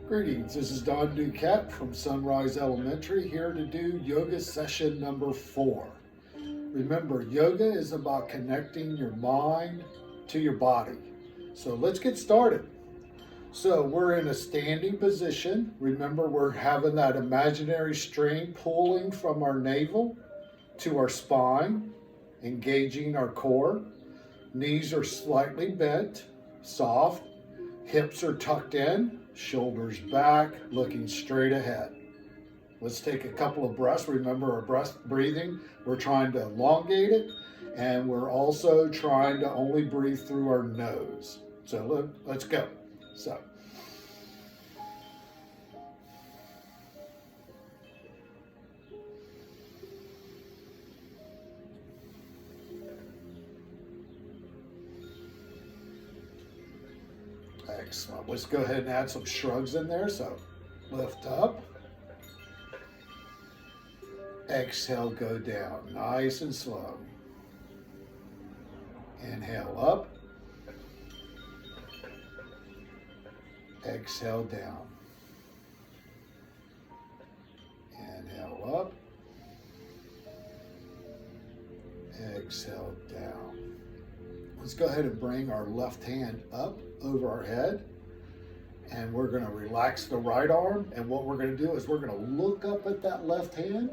Greetings, this is Don Duquette from Sunrise Elementary here to do yoga session number 4. Remember, yoga is about connecting your mind to your body. So let's get started. So we're in a standing position. Remember, we're having that imaginary string pulling from our navel to our spine, engaging our core. Knees are slightly bent, soft. Hips are tucked in, shoulders back, looking straight ahead. Let's take a couple of breaths. Remember our breathing, we're trying to elongate it, and we're also trying to only breathe through our nose. So let's go. So. Excellent. Let's go ahead and add some shrugs in there. So lift up. Exhale, go down. Nice and slow. Inhale up. Exhale down. Inhale up. Exhale down. Let's go ahead and bring our left hand up over our head, and we're going to relax the right arm. And what we're going to do is we're going to look up at that left hand,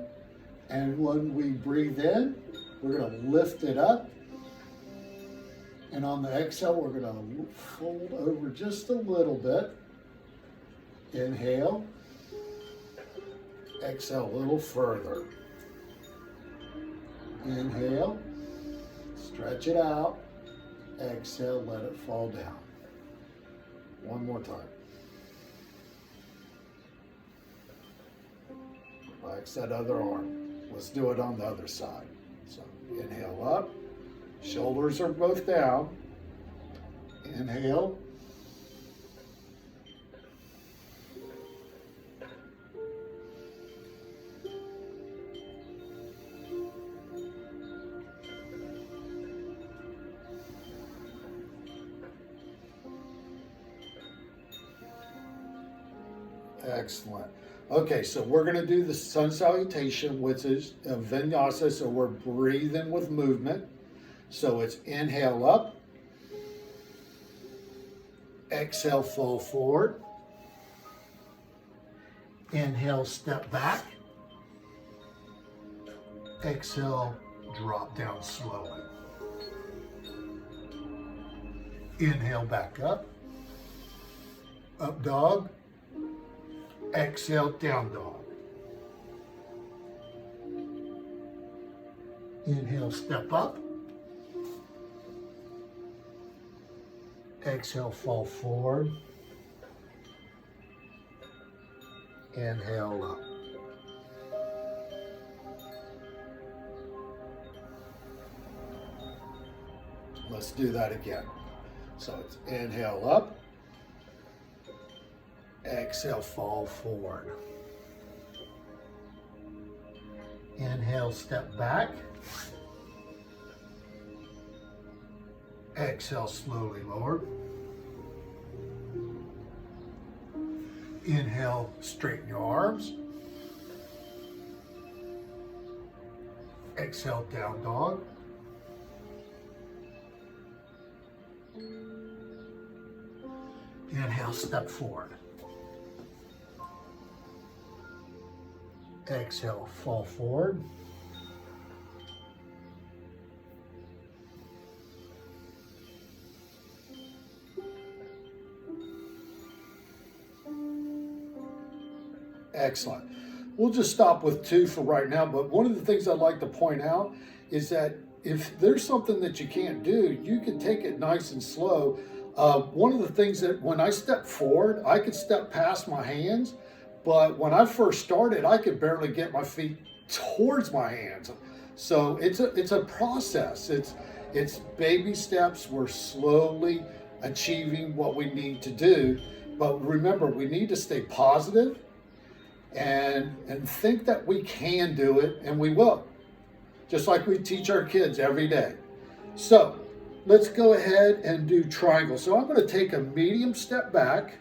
and when we breathe in, we're going to lift it up, and on the exhale we're going to fold over just a little bit. Inhale, exhale a little further. Inhale, stretch it out. Exhale, let it fall down. One more time. Relax that other arm. Let's do it on the other side. So inhale up. Shoulders are both down. Inhale. Excellent. Okay, so we're going to do the sun salutation, which is a vinyasa, so we're breathing with movement. So it's inhale up, exhale, fall forward, inhale, step back, exhale, drop down slowly. Inhale, back up dog. Exhale, down dog. Inhale, step up. Exhale, fall forward. Inhale up. Let's do that again. So it's inhale up. Exhale, fall forward. Inhale, step back. Exhale, slowly lower. Inhale, straighten your arms. Exhale, down dog. Inhale, step forward. Exhale, fall forward. Excellent. We'll just stop with 2 for right now, but one of the things I'd like to point out is that if there's something that you can't do, you can take it nice and slow. One of the things that when I step forward, I could step past my hands, but when I first started, I could barely get my feet towards my hands. So it's a process. It's baby steps. We're slowly achieving what we need to do. But remember, we need to stay positive and think that we can do it, and we will. Just like we teach our kids every day. So let's go ahead and do triangle. So I'm going to take a medium step back.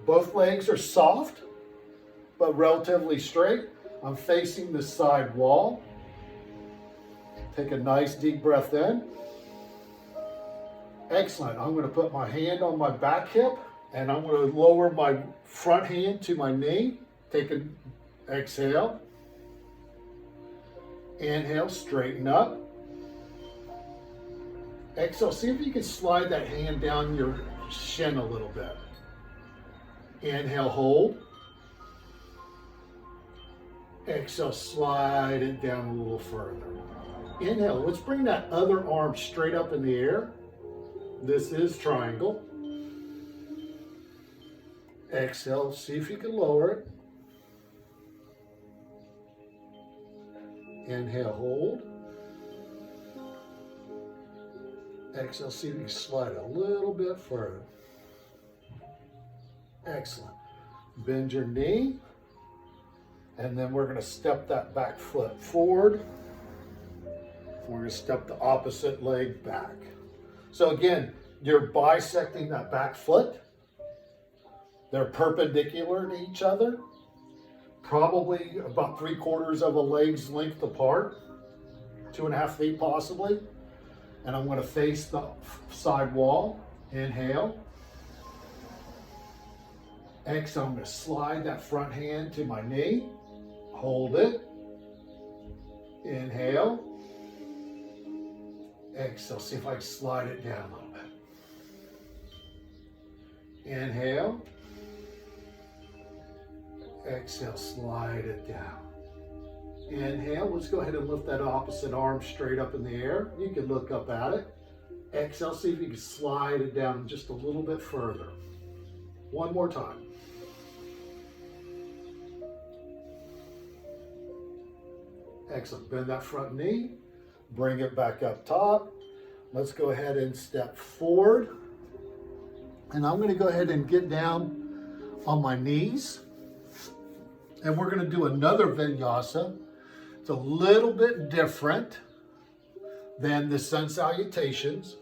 Both legs are soft, but relatively straight. I'm facing the side wall. Take a nice deep breath in. Excellent. I'm going to put my hand on my back hip and I'm going to lower my front hand to my knee. Take an exhale. Inhale, straighten up. Exhale, see if you can slide that hand down your shin a little bit. Inhale, hold. Exhale, slide it down a little further. Inhale, let's bring that other arm straight up in the air. This is triangle. Exhale, see if you can lower it. Inhale, hold. Exhale, see if you can slide a little bit further. Excellent. Bend your knee. And then we're going to step that back foot forward. We're going to step the opposite leg back. So again, you're bisecting that back foot. They're perpendicular to each other, probably about 3/4 of a leg's length apart, 2.5 feet possibly. And I'm going to face the side wall. Inhale. Exhale, I'm going to slide that front hand to my knee. Hold it. Inhale. Exhale, see if I can slide it down a little bit. Inhale. Exhale, slide it down. Inhale, let's go ahead and lift that opposite arm straight up in the air. You can look up at it. Exhale, see if you can slide it down just a little bit further. One more time. Excellent. Bend that front knee. Bring it back up top. Let's go ahead and step forward. And I'm going to go ahead and get down on my knees. And we're going to do another vinyasa. It's a little bit different than the sun salutations.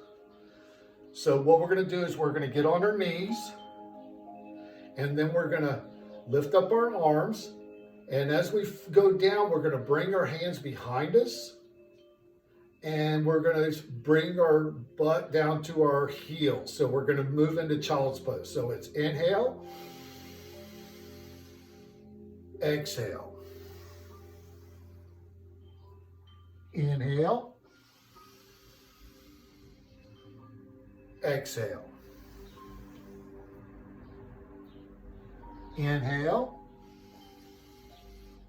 So what we're going to do is we're going to get on our knees. And then we're going to lift up our arms. And as we go down, we're going to bring our hands behind us. And we're going to bring our butt down to our heels. So we're going to move into child's pose. So it's inhale. Exhale. Inhale. Exhale. Inhale.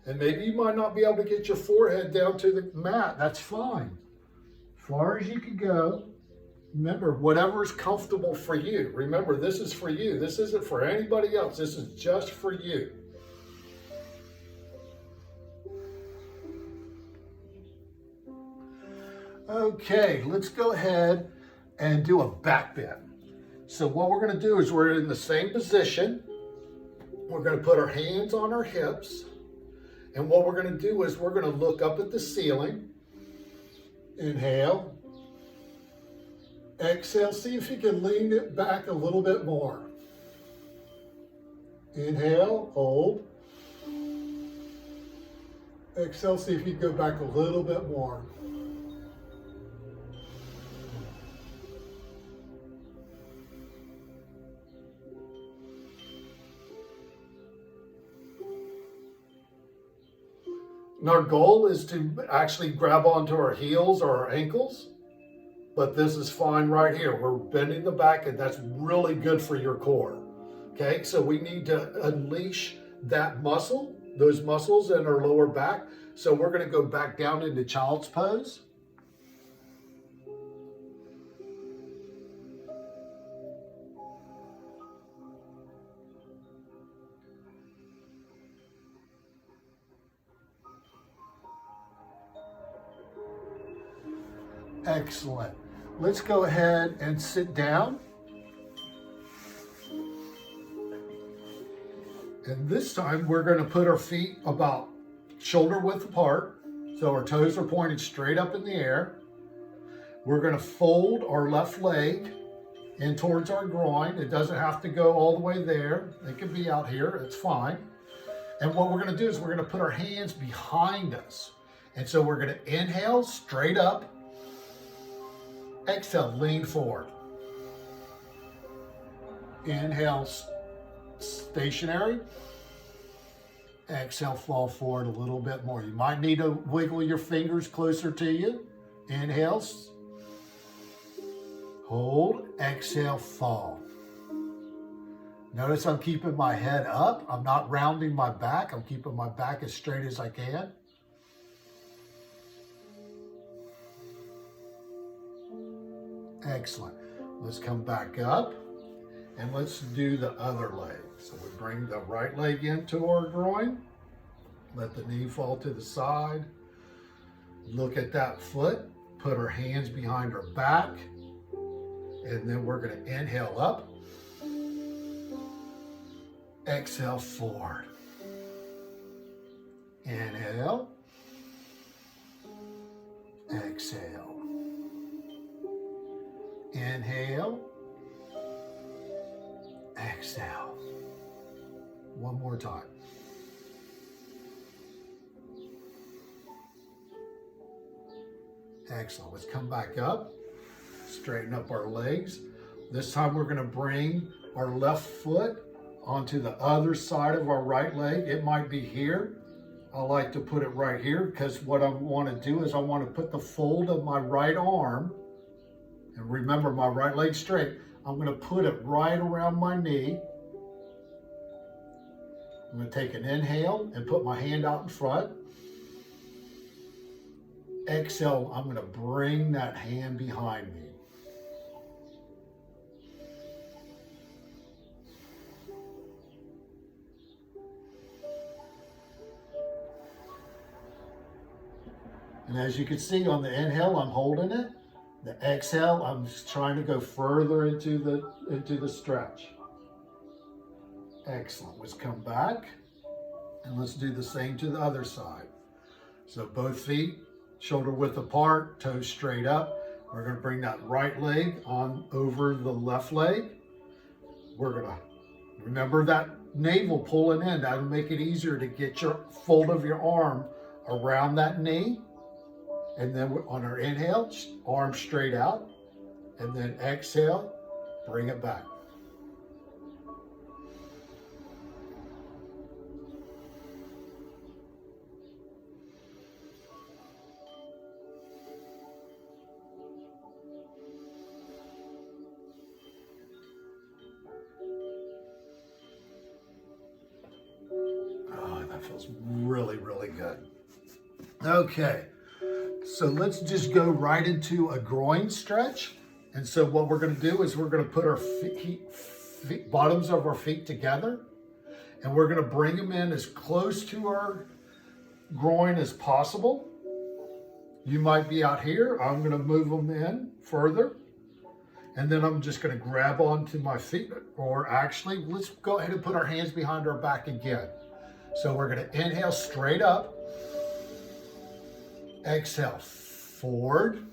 And maybe you might not be able to get your forehead down to the mat. That's fine. As far as you can go. Remember, whatever is comfortable for you. Remember, this is for you. This isn't for anybody else. This is just for you. Okay, let's go ahead and do a back bend. So what we're going to do is we're in the same position. We're going to put our hands on our hips. And what we're going to do is we're going to look up at the ceiling. Inhale. Exhale. See if you can lean it back a little bit more. Inhale. Hold. Exhale. See if you can go back a little bit more. And our goal is to actually grab onto our heels or our ankles, but this is fine right here. We're bending the back and that's really good for your core. Okay, so we need to unleash that muscle, those muscles in our lower back. So we're going to go back down into child's pose. Excellent. Let's go ahead and sit down. And this time we're going to put our feet about shoulder width apart. So our toes are pointed straight up in the air. We're going to fold our left leg in towards our groin. It doesn't have to go all the way there. It can be out here, it's fine. And what we're gonna do is we're gonna put our hands behind us. And so we're gonna inhale straight up, exhale, lean forward. Inhale, stationary. Exhale, fall forward a little bit more. You might need to wiggle your fingers closer to you. Inhale, hold, exhale, fall. Notice I'm keeping my head up. I'm not rounding my back. I'm keeping my back as straight as I can. Excellent. Let's come back up and let's do the other leg. So we bring the right leg into our groin. Let the knee fall to the side. Look at that foot. Put our hands behind our back. And then we're going to inhale up. Exhale forward. Inhale. Exhale. Inhale. Exhale. One more time. Excellent. Let's come back up. Straighten up our legs. This time we're going to bring our left foot onto the other side of our right leg. It might be here. I like to put it right here because what I want to do is I want to put the fold of my right arm, and remember my right leg straight, I'm going to put it right around my knee. I'm going to take an inhale and put my hand out in front. Exhale, I'm going to bring that hand behind me. And as you can see on the inhale, I'm holding it. The exhale, I'm just trying to go further into the stretch. Excellent. Let's come back and let's do the same to the other side. So both feet shoulder width apart, toes straight up. We're going to bring that right leg on over the left leg. We're going to remember that navel pulling in. That'll make it easier to get your fold of your arm around that knee. And then on our inhale, arm straight out. And then exhale, bring it back. Oh, that feels really, really good. Okay. So let's just go right into a groin stretch. And so what we're going to do is we're going to put our bottoms of our feet together, and we're going to bring them in as close to our groin as possible. You might be out here. I'm going to move them in further. And then I'm just going to grab onto my feet, or actually, let's go ahead and put our hands behind our back again. So we're going to inhale straight up. Exhale, forward,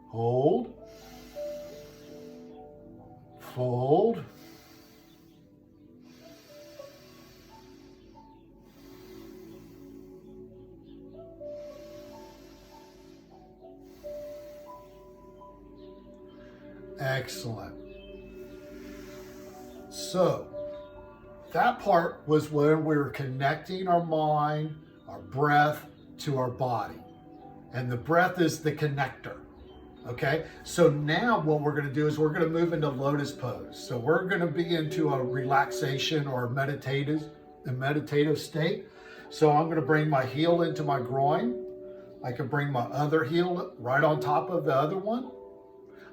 hold, fold, excellent. So that part was where we were connecting our mind, our breath, to our body. And the breath is the connector. Okay, so now what we're going to do is we're going to move into lotus pose. So we're going to be into a relaxation or meditative state. So I'm going to bring my heel into my groin. I can bring my other heel right on top of the other one.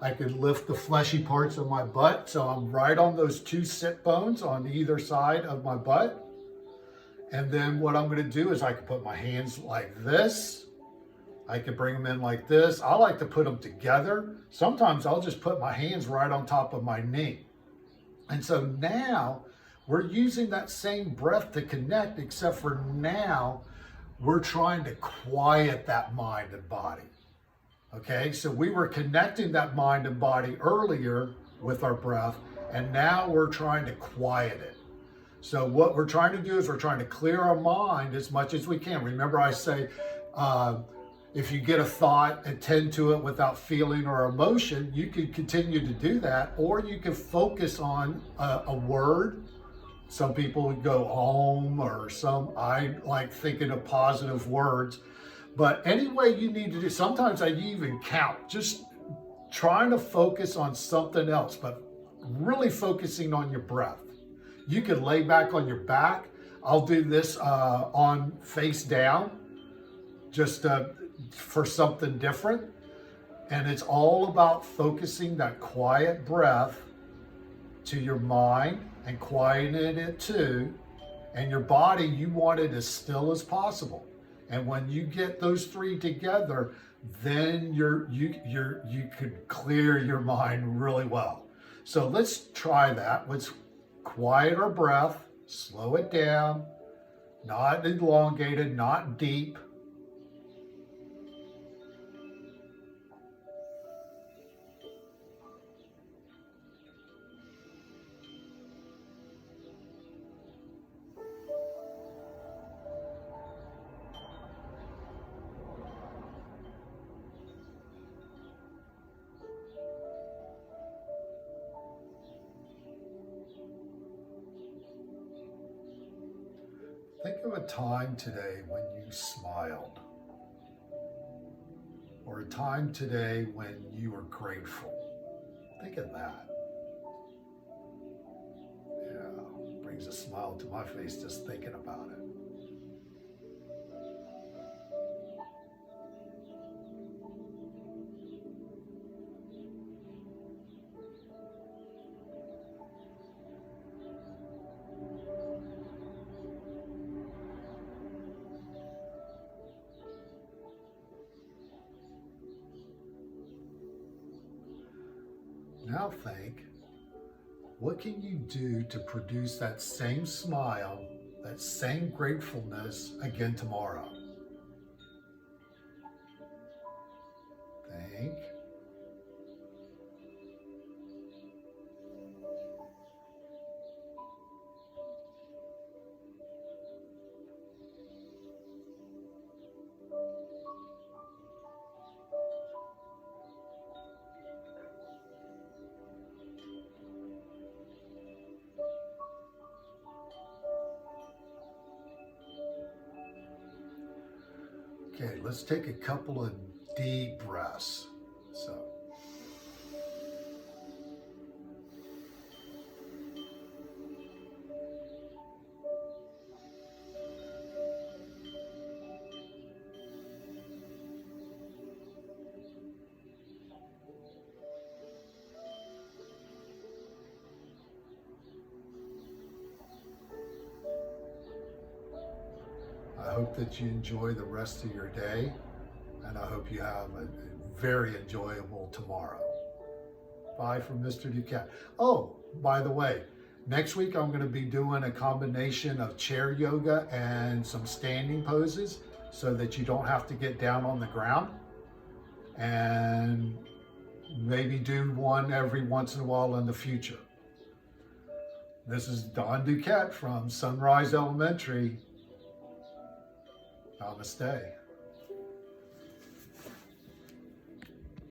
I can lift the fleshy parts of my butt. So I'm right on those two sit bones on either side of my butt. And then what I'm going to do is I can put my hands like this. I can bring them in like this. I like to put them together. Sometimes I'll just put my hands right on top of my knee. And so now we're using that same breath to connect, except for now we're trying to quiet that mind and body. Okay, so we were connecting that mind and body earlier with our breath, and now we're trying to quiet it. So what we're trying to do is we're trying to clear our mind as much as we can. Remember I say, if you get a thought, attend to it without feeling or emotion. You can continue to do that, or you can focus on a word. Some people would go home, or I like thinking of positive words. But anyway, you need to do, sometimes I even count, just trying to focus on something else, but really focusing on your breath. You can lay back on your back. I'll do this on face down, just for something different. And it's all about focusing that quiet breath to your mind and quieting it too. And your body, you want it as still as possible. And when you get those three together, then you could clear your mind really well. So let's try that. Let's quiet our breath, slow it down, not elongated, not deep. Think of a time today when you smiled, or a time today when you were grateful. Think of that. Yeah, brings a smile to my face just thinking about it. Now think, what can you do to produce that same smile, that same gratefulness again tomorrow? Think. Okay, let's take a couple of deep breaths. So, I hope that you enjoy the rest of your day, and I hope you have a very enjoyable tomorrow. Bye from Mr. Duquette. Oh, by the way, next week I'm going to be doing a combination of chair yoga and some standing poses so that you don't have to get down on the ground, and maybe do one every once in a while in the future. This is Don Duquette from Sunrise Elementary. Namaste.